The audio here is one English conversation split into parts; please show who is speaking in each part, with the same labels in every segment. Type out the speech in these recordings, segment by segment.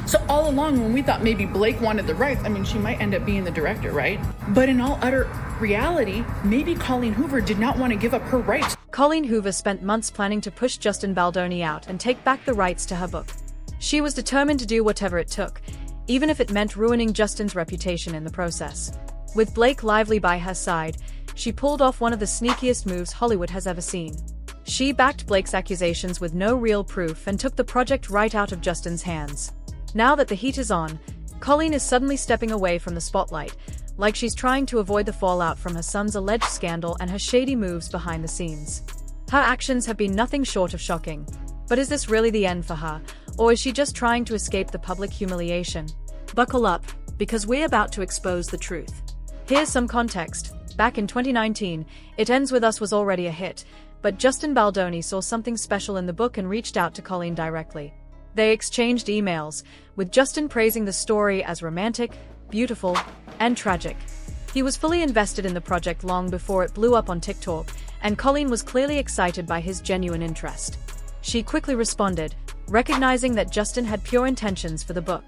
Speaker 1: So all along when we thought maybe Blake wanted the rights, I mean, she might end up being the director, right? But in all utter reality, maybe Colleen Hoover did not want to give up her rights.
Speaker 2: Colleen Hoover spent months planning to push Justin Baldoni out and take back the rights to her book. She was determined to do whatever it took, even if it meant ruining Justin's reputation in the process. With Blake Lively by her side, she pulled off one of the sneakiest moves Hollywood has ever seen. She backed Blake's accusations with no real proof and took the project right out of Justin's hands. Now that the heat is on, Colleen is suddenly stepping away from the spotlight, like she's trying to avoid the fallout from her son's alleged scandal and her shady moves behind the scenes. Her actions have been nothing short of shocking. But is this really the end for her, or is she just trying to escape the public humiliation? Buckle up, because we're about to expose the truth. Here's some context. Back in 2019, It Ends With Us was already a hit, but Justin Baldoni saw something special in the book and reached out to Colleen directly. They exchanged emails, with Justin praising the story as romantic, beautiful, and tragic. He was fully invested in the project long before it blew up on TikTok, and Colleen was clearly excited by his genuine interest. She quickly responded, recognizing that Justin had pure intentions for the book.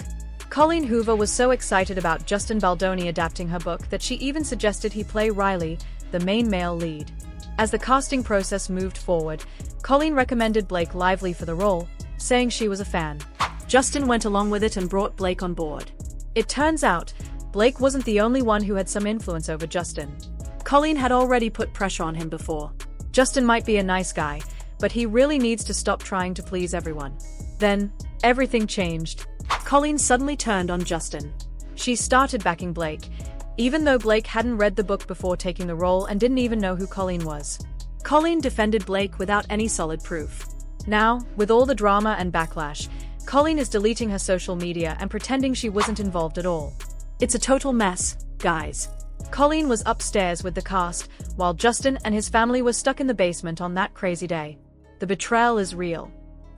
Speaker 2: Colleen Hoover was so excited about Justin Baldoni adapting her book that she even suggested he play Riley, the main male lead. As the casting process moved forward, Colleen recommended Blake Lively for the role, saying she was a fan. Justin went along with it and brought Blake on board. It turns out, Blake wasn't the only one who had some influence over Justin. Colleen had already put pressure on him before. Justin might be a nice guy, but he really needs to stop trying to please everyone. Then, everything changed. Colleen suddenly turned on Justin. She started backing Blake, even though Blake hadn't read the book before taking the role and didn't even know who Colleen was. Colleen defended Blake without any solid proof. Now, with all the drama and backlash, Colleen is deleting her social media and pretending she wasn't involved at all. It's a total mess, guys. Colleen was upstairs with the cast, while Justin and his family were stuck in the basement on that crazy day. The betrayal is real.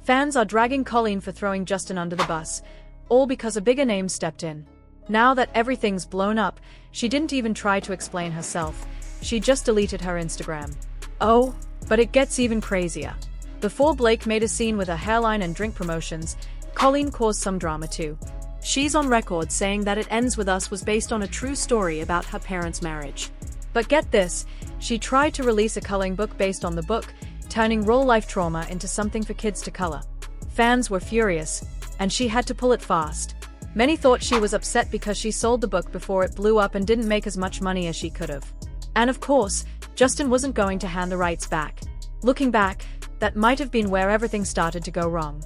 Speaker 2: Fans are dragging Colleen for throwing Justin under the bus, all because a bigger name stepped in. Now that everything's blown up, she didn't even try to explain herself. She just deleted her Instagram. Oh, but it gets even crazier. Before Blake made a scene with her hairline and drink promotions, Colleen caused some drama too. She's on record saying that It Ends With Us was based on a true story about her parents' marriage. But get this, she tried to release a coloring book based on the book, turning real-life trauma into something for kids to color. Fans were furious, and she had to pull it fast. Many thought she was upset because she sold the book before it blew up and didn't make as much money as she could have. And of course, Justin wasn't going to hand the rights back. Looking back, that might have been where everything started to go wrong.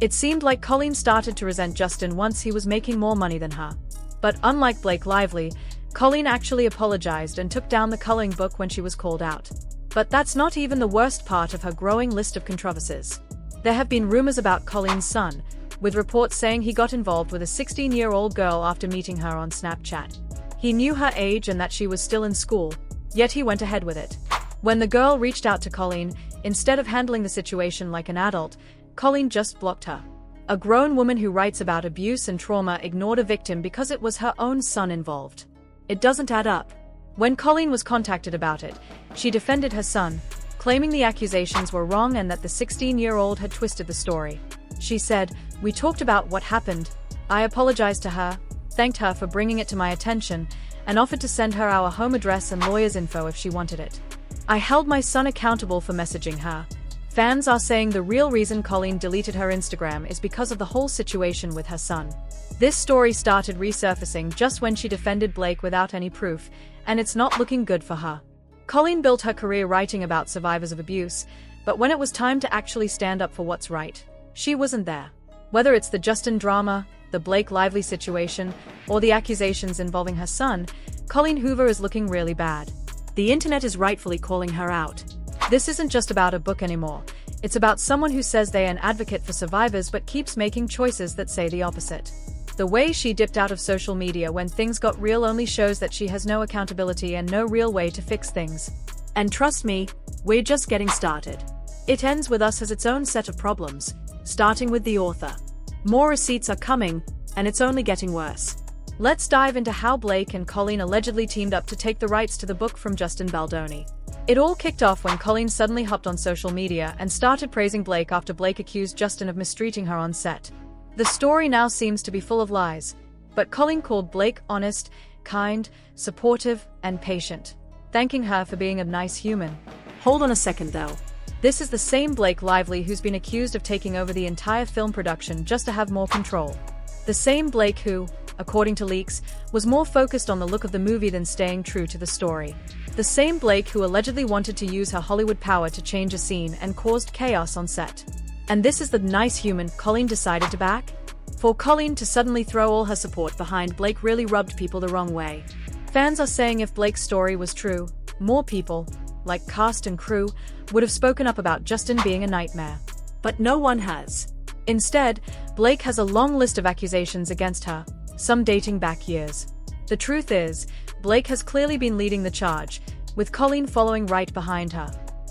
Speaker 2: It seemed like Colleen started to resent Justin once he was making more money than her. But unlike Blake Lively, Colleen actually apologized and took down the coloring book when she was called out. But that's not even the worst part of her growing list of controversies. There have been rumors about Colleen's son, with reports saying he got involved with a 16-year-old girl after meeting her on Snapchat. He knew her age and that she was still in school, yet he went ahead with it. When the girl reached out to Colleen, instead of handling the situation like an adult, Colleen just blocked her. A grown woman who writes about abuse and trauma ignored a victim because it was her own son involved. It doesn't add up. When Colleen was contacted about it, she defended her son, claiming the accusations were wrong and that the 16-year-old had twisted the story. She said, "We talked about what happened. I apologized to her, thanked her for bringing it to my attention, and offered to send her our home address and lawyer's info if she wanted it. I held my son accountable for messaging her." Fans are saying the real reason Colleen deleted her Instagram is because of the whole situation with her son. This story started resurfacing just when she defended Blake without any proof, and it's not looking good for her. Colleen built her career writing about survivors of abuse, but when it was time to actually stand up for what's right, she wasn't there. Whether it's the Justin drama, the Blake Lively situation, or the accusations involving her son, Colleen Hoover is looking really bad. The internet is rightfully calling her out. This isn't just about a book anymore. It's about someone who says they're an advocate for survivors but keeps making choices that say the opposite. The way she dipped out of social media when things got real only shows that she has no accountability and no real way to fix things. And trust me, we're just getting started. It Ends With Us has its own set of problems, starting with the author. More receipts are coming, and it's only getting worse. Let's dive into how Blake and Colleen allegedly teamed up to take the rights to the book from Justin Baldoni. It all kicked off when Colleen suddenly hopped on social media and started praising Blake after Blake accused Justin of mistreating her on set. The story now seems to be full of lies, but Colleen called Blake honest, kind, supportive, and patient, thanking her for being a nice human.
Speaker 3: Hold on a second though.
Speaker 2: This is the same Blake Lively who's been accused of taking over the entire film production just to have more control. The same Blake who, according to leaks, was more focused on the look of the movie than staying true to the story. The same Blake who allegedly wanted to use her Hollywood power to change a scene and caused chaos on set. And this is the nice human Colleen decided to back? For Colleen to suddenly throw all her support behind Blake really rubbed people the wrong way. Fans are saying if Blake's story was true, more people, like cast and crew, would have spoken up about Justin being a nightmare.
Speaker 3: But no one has.
Speaker 2: Instead, Blake has a long list of accusations against her, some dating back years. The truth is, Blake has clearly been leading the charge, with Colleen following right behind her.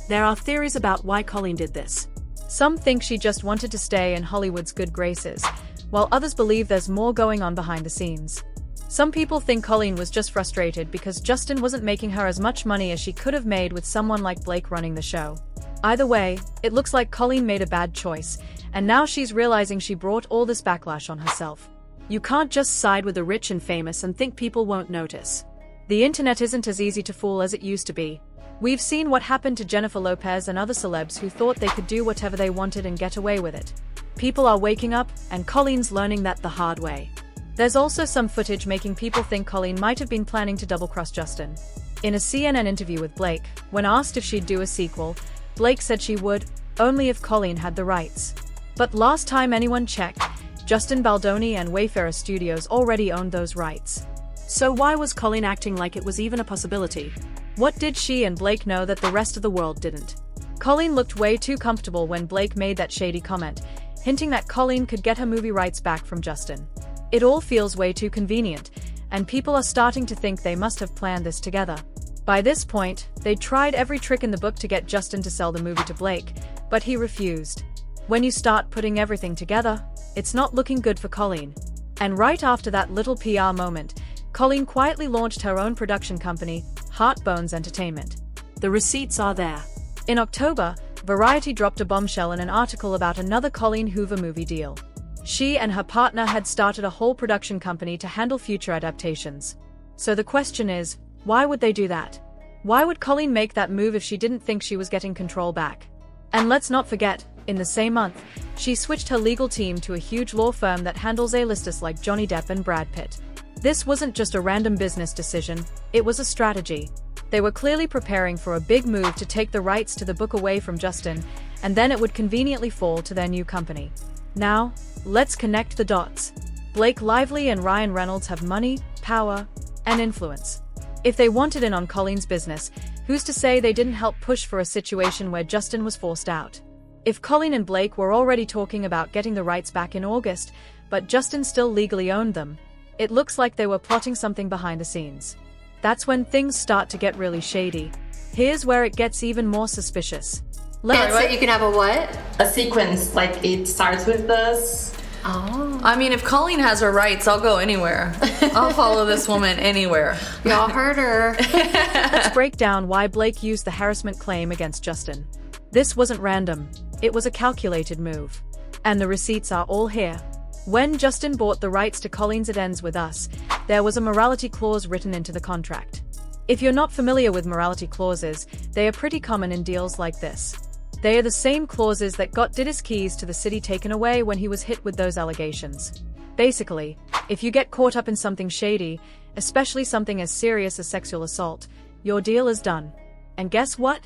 Speaker 3: There are theories about why Colleen did this.
Speaker 2: Some think she just wanted to stay in Hollywood's good graces, while others believe there's more going on behind the scenes. Some people think Colleen was just frustrated because Justin wasn't making her as much money as she could have made with someone like Blake running the show. Either way, it looks like Colleen made a bad choice, and now she's realizing she brought all this backlash on herself.
Speaker 3: You can't just side with the rich and famous and think people won't notice.
Speaker 2: The internet isn't as easy to fool as it used to be. We've seen what happened to Jennifer Lopez and other celebs who thought they could do whatever they wanted and get away with it. People are waking up, and Colleen's learning that the hard way. There's also some footage making people think Colleen might have been planning to double-cross Justin. In a CNN interview with Blake, when asked if she'd do a sequel, Blake said she would, only if Colleen had the rights. But last time anyone checked, Justin Baldoni and Wayfarer Studios already owned those rights.
Speaker 3: So why was Colleen acting like it was even a possibility?
Speaker 2: What did she and Blake know that the rest of the world didn't? Colleen looked way too comfortable when Blake made that shady comment, hinting that Colleen could get her movie rights back from Justin. It all feels way too convenient, and people are starting to think they must have planned this together. By this point, they'd tried every trick in the book to get Justin to sell the movie to Blake, but he refused. When you start putting everything together, it's not looking good for Colleen. And right after that little PR moment, Colleen quietly launched her own production company, Heartbones Entertainment.
Speaker 3: The receipts are there.
Speaker 2: In October, Variety dropped a bombshell in an article about another Colleen Hoover movie deal. She and her partner had started a whole production company to handle future adaptations. So the question is, why would they do that? Why would Colleen make that move if she didn't think she was getting control back? And let's not forget, in the same month, she switched her legal team to a huge law firm that handles A-listers like Johnny Depp and Brad Pitt. This wasn't just a random business decision, it was a strategy. They were clearly preparing for a big move to take the rights to the book away from Justin, and then it would conveniently fall to their new company. Now, let's connect the dots. Blake Lively and Ryan Reynolds have money, power, and influence. If they wanted in on Colleen's business, who's to say they didn't help push for a situation where Justin was forced out? If Colleen and Blake were already talking about getting the rights back in August, but Justin still legally owned them, it looks like they were plotting something behind the scenes. That's when things start to get really shady. Here's where it gets even more suspicious.
Speaker 4: So you can have a what?
Speaker 5: A sequence, like it starts with this.
Speaker 4: Oh.
Speaker 6: I mean, if Colleen has her rights, I'll go anywhere. I'll follow this woman anywhere.
Speaker 4: Y'all heard her.
Speaker 2: Let's break down why Blake used the harassment claim against Justin. This wasn't random. It was a calculated move. And the receipts are all here. When Justin bought the rights to Colleen's It Ends With Us, there was a morality clause written into the contract. If you're not familiar with morality clauses, they are pretty common in deals like this. They are the same clauses that got Diddy's keys to the city taken away when he was hit with those allegations. Basically, if you get caught up in something shady, especially something as serious as sexual assault, your deal is done. And guess what?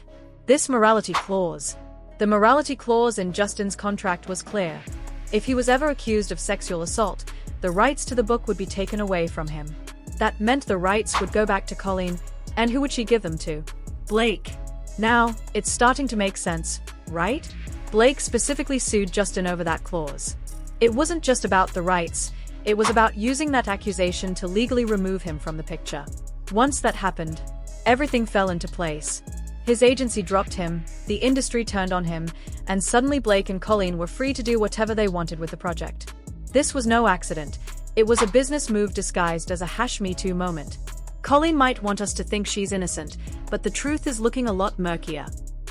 Speaker 2: This morality clause. The morality clause in Justin's contract was clear. If he was ever accused of sexual assault, the rights to the book would be taken away from him. That meant the rights would go back to Colleen, and who would she give them to? Blake. Now, it's starting to make sense, right? Blake specifically sued Justin over that clause. It wasn't just about the rights, it was about using that accusation to legally remove him from the picture. Once that happened, everything fell into place. His agency dropped him, the industry turned on him, and suddenly Blake and Colleen were free to do whatever they wanted with the project. This was no accident. It was a business move disguised as a #Me Too moment. Colleen might want us to think she's innocent, but the truth is looking a lot murkier.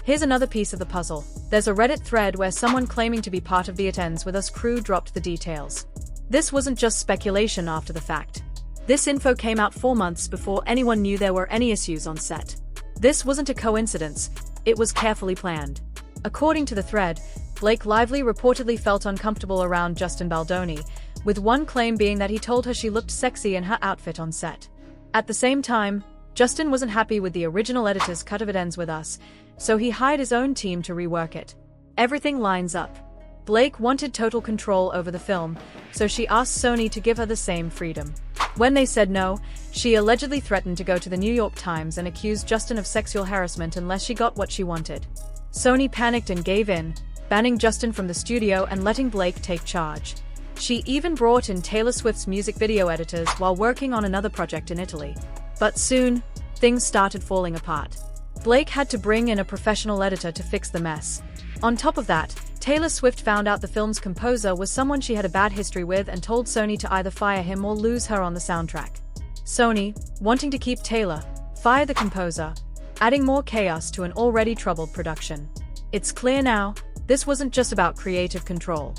Speaker 2: Here's another piece of the puzzle. There's a Reddit thread where someone claiming to be part of the It Ends With Us crew dropped the details. This wasn't just speculation after the fact.
Speaker 3: This info came out 4 months before anyone knew there were any issues on set.
Speaker 2: This wasn't a coincidence, it was carefully planned. According to the thread, Blake Lively reportedly felt uncomfortable around Justin Baldoni, with one claim being that he told her she looked sexy in her outfit on set. At the same time, Justin wasn't happy with the original editor's cut of It Ends With Us, so he hired his own team to rework it. Everything lines up. Blake wanted total control over the film, so she asked Sony to give her the same freedom. When they said no, she allegedly threatened to go to the New York Times and accuse Justin of sexual harassment unless she got what she wanted. Sony panicked and gave in, banning Justin from the studio and letting Blake take charge. She even brought in Taylor Swift's music video editors while working on another project in Italy. But soon, things started falling apart. Blake had to bring in a professional editor to fix the mess. On top of that, Taylor Swift found out the film's composer was someone she had a bad history with and told Sony to either fire him or lose her on the soundtrack. Sony, wanting to keep Taylor, fired the composer, adding more chaos to an already troubled production. It's clear now, this wasn't just about creative control.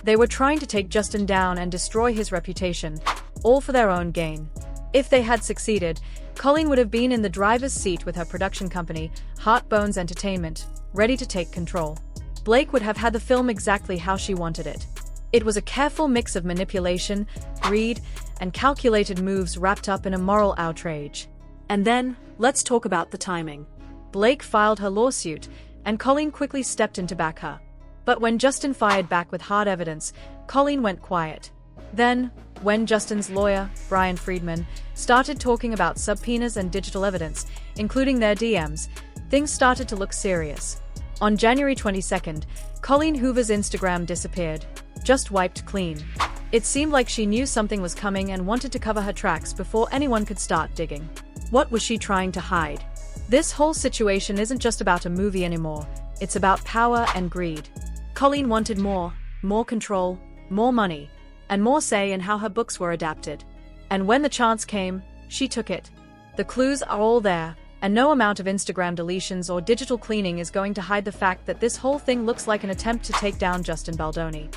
Speaker 2: They were trying to take Justin down and destroy his reputation, all for their own gain. If they had succeeded, Colleen would have been in the driver's seat with her production company, Heartbones Entertainment, ready to take control. Blake would have had the film exactly how she wanted it. It was a careful mix of manipulation, greed, and calculated moves wrapped up in a moral outrage.
Speaker 3: And then, let's talk about the timing.
Speaker 2: Blake filed her lawsuit, and Colleen quickly stepped in to back her. But when Justin fired back with hard evidence, Colleen went quiet. Then, when Justin's lawyer, Brian Friedman, started talking about subpoenas and digital evidence, including their DMs, things started to look serious. On January 22nd, Colleen Hoover's Instagram disappeared, just wiped clean. It seemed like she knew something was coming and wanted to cover her tracks before anyone could start digging.
Speaker 3: What was she trying to hide?
Speaker 2: This whole situation isn't just about a movie anymore, it's about power and greed.
Speaker 3: Colleen wanted more control, more money, and more say in how her books were adapted.
Speaker 2: And when the chance came, she took it. The clues are all there, and no amount of Instagram deletions or digital cleaning is going to hide the fact that this whole thing looks like an attempt to take down Justin Baldoni.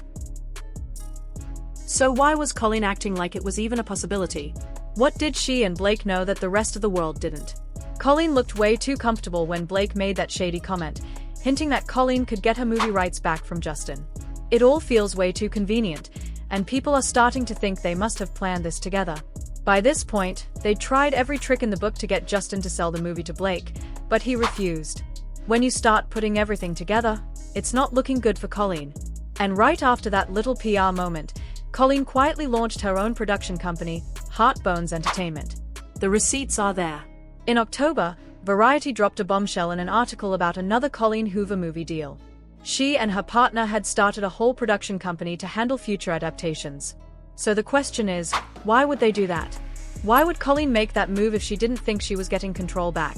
Speaker 3: So why was Colleen acting like it was even a possibility?
Speaker 2: What did she and Blake know that the rest of the world didn't? Colleen looked way too comfortable when Blake made that shady comment, hinting that Colleen could get her movie rights back from Justin. It all feels way too convenient, and people are starting to think they must have planned this together. By this point, they'd tried every trick in the book to get Justin to sell the movie to Blake, but he refused. When you start putting everything together, it's not looking good for Colleen. And right after that little PR moment, Colleen quietly launched her own production company, Heartbones Entertainment.
Speaker 3: The receipts are there.
Speaker 2: In October, Variety dropped a bombshell in an article about another Colleen Hoover movie deal. She and her partner had started a whole production company to handle future adaptations. So the question is, why would they do that? Why would Colleen make that move if she didn't think she was getting control back?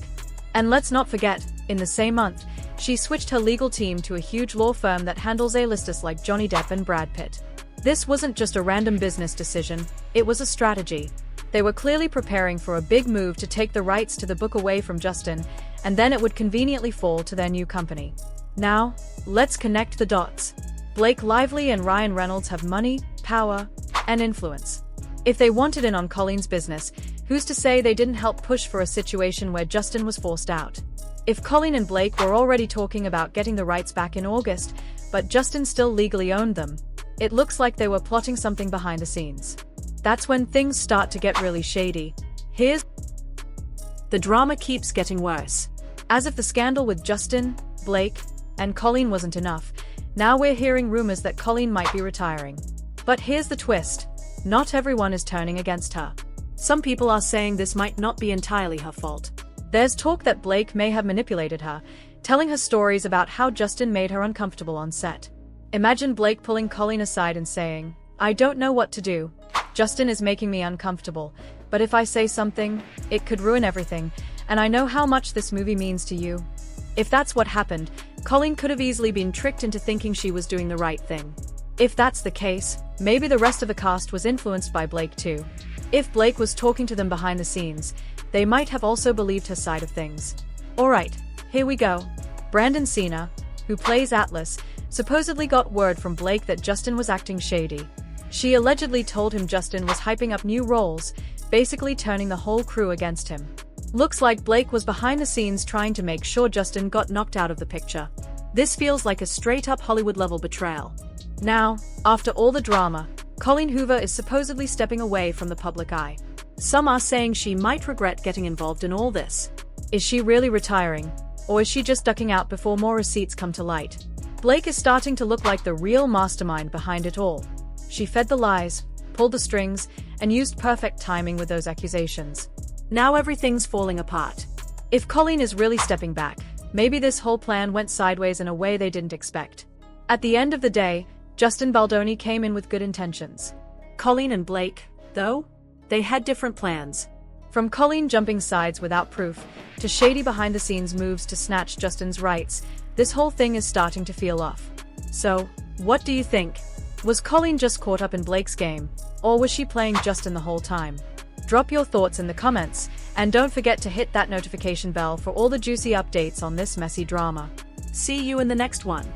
Speaker 2: And let's not forget, in the same month, she switched her legal team to a huge law firm that handles A-listers like Johnny Depp and Brad Pitt. This wasn't just a random business decision, it was a strategy. They were clearly preparing for a big move to take the rights to the book away from Justin, and then it would conveniently fall to their new company. Now, let's connect the dots. Blake Lively and Ryan Reynolds have money, power, and influence. If they wanted in on Colleen's business, who's to say they didn't help push for a situation where Justin was forced out? If Colleen and Blake were already talking about getting the rights back in August, but Justin still legally owned them, it looks like they were plotting something behind the scenes. That's when things start to get really shady.
Speaker 3: The drama keeps getting worse.
Speaker 2: As if the scandal with Justin, Blake, and Colleen wasn't enough, now we're hearing rumors that Colleen might be retiring. But here's the twist. Not everyone is turning against her.
Speaker 3: Some people are saying this might not be entirely her fault.
Speaker 2: There's talk that Blake may have manipulated her, telling her stories about how Justin made her uncomfortable on set. Imagine Blake pulling Colleen aside and saying, "I don't know what to do. Justin is making me uncomfortable, but if I say something, it could ruin everything, and I know how much this movie means to you." If that's what happened, Colleen could have easily been tricked into thinking she was doing the right thing. If that's the case, maybe the rest of the cast was influenced by Blake too. If Blake was talking to them behind the scenes, they might have also believed her side of things. Alright, here we go. Brandon Cena, who plays Atlas, supposedly got word from Blake that Justin was acting shady. She allegedly told him Justin was hyping up new roles, basically turning the whole crew against him. Looks like Blake was behind the scenes trying to make sure Justin got knocked out of the picture. This feels like a straight-up Hollywood-level betrayal. Now, after all the drama, Colleen Hoover is supposedly stepping away from the public eye. Some are saying she might regret getting involved in all this. Is she really retiring, or is she just ducking out before more receipts come to light? Blake is starting to look like the real mastermind behind it all. She fed the lies, pulled the strings, and used perfect timing with those accusations. Now everything's falling apart. If Colleen is really stepping back, maybe this whole plan went sideways in a way they didn't expect. At the end of the day, Justin Baldoni came in with good intentions.
Speaker 3: Colleen and Blake, though, they had different plans.
Speaker 2: From Colleen jumping sides without proof, to shady behind-the-scenes moves to snatch Justin's rights, this whole thing is starting to feel off. So, what do you think? Was Colleen just caught up in Blake's game, or was she playing Justin the whole time? Drop your thoughts in the comments, and don't forget to hit that notification bell for all the juicy updates on this messy drama.
Speaker 3: See you in the next one.